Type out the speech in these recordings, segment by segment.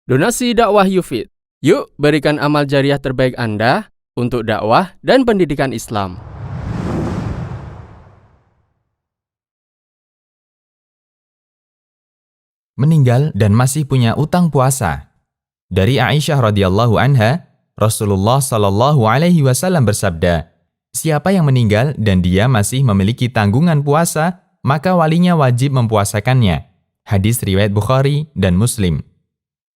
Donasi dakwah Yufid. Yuk berikan amal jariah terbaik Anda untuk dakwah dan pendidikan Islam. Meninggal dan masih punya utang puasa. Dari Aisyah radhiyallahu anha, Rasulullah shallallahu alaihi wasallam bersabda, "Siapa yang meninggal dan dia masih memiliki tanggungan puasa, maka walinya wajib mempuasakannya." Hadis riwayat Bukhari dan Muslim.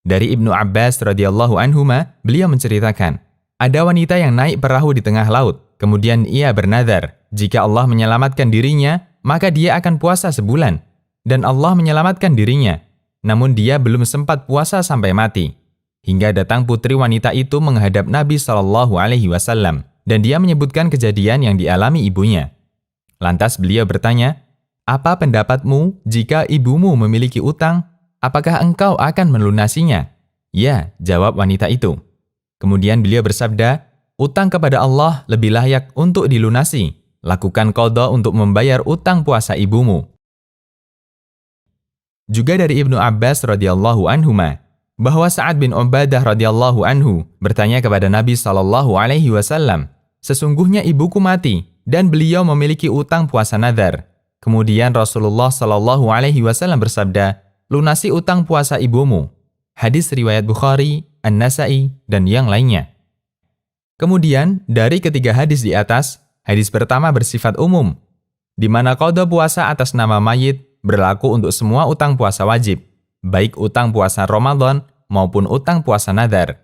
Dari Ibnu Abbas radhiyallahu anhuma, beliau menceritakan, ada wanita yang naik perahu di tengah laut, kemudian ia bernazar, jika Allah menyelamatkan dirinya, maka dia akan puasa sebulan. Dan Allah menyelamatkan dirinya, namun dia belum sempat puasa sampai mati. Hingga datang putri wanita itu menghadap Nabi SAW, dan dia menyebutkan kejadian yang dialami ibunya. Lantas beliau bertanya, "Apa pendapatmu jika ibumu memiliki utang? Apakah engkau akan melunasinya?" "Ya," jawab wanita itu. Kemudian beliau bersabda, "Utang kepada Allah lebih layak untuk dilunasi. Lakukan qadha untuk membayar utang puasa ibumu." Juga dari Ibnu Abbas radhiyallahu anhuma, bahwa Sa'ad bin Ubadah radhiyallahu anhu bertanya kepada Nabi SAW, "Sesungguhnya ibuku mati dan beliau memiliki utang puasa nazar." Kemudian Rasulullah SAW bersabda, "Lunasi utang puasa ibumu." Hadis riwayat Bukhari, An-Nasa'i, dan yang lainnya. Kemudian, dari ketiga hadis di atas, hadis pertama bersifat umum, di mana qadha puasa atas nama mayit berlaku untuk semua utang puasa wajib, baik utang puasa Ramadan maupun utang puasa nazar.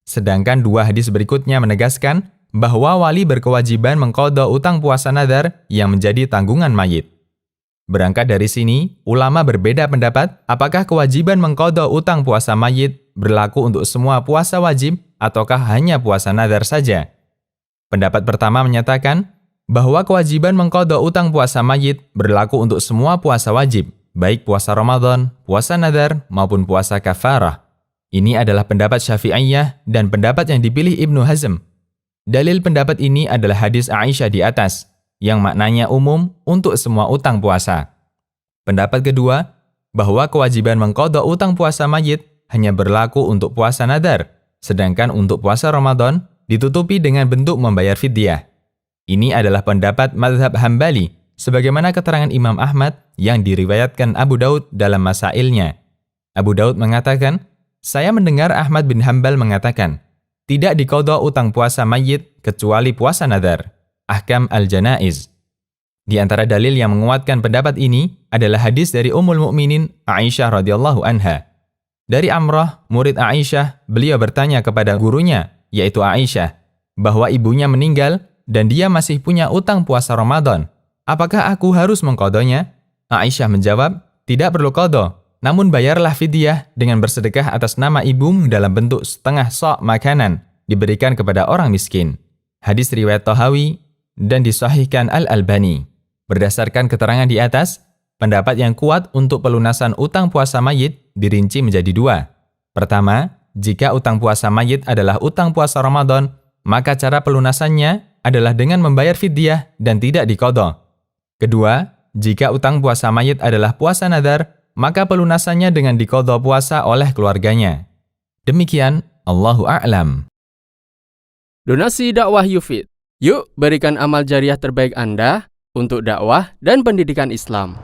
Sedangkan dua hadis berikutnya menegaskan bahwa wali berkewajiban mengqadha utang puasa nazar yang menjadi tanggungan mayit. Berangkat dari sini, ulama berbeda pendapat apakah kewajiban mengqadha utang puasa mayit berlaku untuk semua puasa wajib ataukah hanya puasa nazar saja. Pendapat pertama menyatakan bahwa kewajiban mengqadha utang puasa mayit berlaku untuk semua puasa wajib, baik puasa Ramadan, puasa nazar, maupun puasa kafarah. Ini adalah pendapat Syafi'iyah dan pendapat yang dipilih Ibnu Hazm. Dalil pendapat ini adalah hadis Aisyah di atas, yang maknanya umum untuk semua utang puasa. Pendapat kedua, bahwa kewajiban mengqadha utang puasa mayit hanya berlaku untuk puasa nazar, sedangkan untuk puasa Ramadan ditutupi dengan bentuk membayar fidyah. Ini adalah pendapat mazhab Hambali, sebagaimana keterangan Imam Ahmad yang diriwayatkan Abu Daud dalam masailnya. Abu Daud mengatakan, "Saya mendengar Ahmad bin Hambal mengatakan, tidak diqadha utang puasa mayit kecuali puasa nazar." Ahkam al-Janaiz. Di antara dalil yang menguatkan pendapat ini adalah hadis dari Ummul Mukminin Aisyah radhiyallahu anha. Dari Amrah, murid Aisyah, beliau bertanya kepada gurunya, yaitu Aisyah, bahwa ibunya meninggal dan dia masih punya utang puasa Ramadan. Apakah aku harus mengqadhanya? Aisyah menjawab, "Tidak perlu qadha, namun bayarlah fidyah dengan bersedekah atas nama ibumu dalam bentuk setengah sa' makanan diberikan kepada orang miskin." Hadis riwayat Tahawi dan disahihkan Al-Albani. Berdasarkan keterangan di atas, pendapat yang kuat untuk pelunasan utang puasa mayit dirinci menjadi dua. Pertama, jika utang puasa mayit adalah utang puasa Ramadan, maka cara pelunasannya adalah dengan membayar fidyah dan tidak diqadha. Kedua, jika utang puasa mayit adalah puasa nazar, maka pelunasannya dengan diqadha puasa oleh keluarganya. Demikian, Allahu a'lam. Donasi dakwah Yufid. Yuk berikan amal jariah terbaik Anda untuk dakwah dan pendidikan Islam.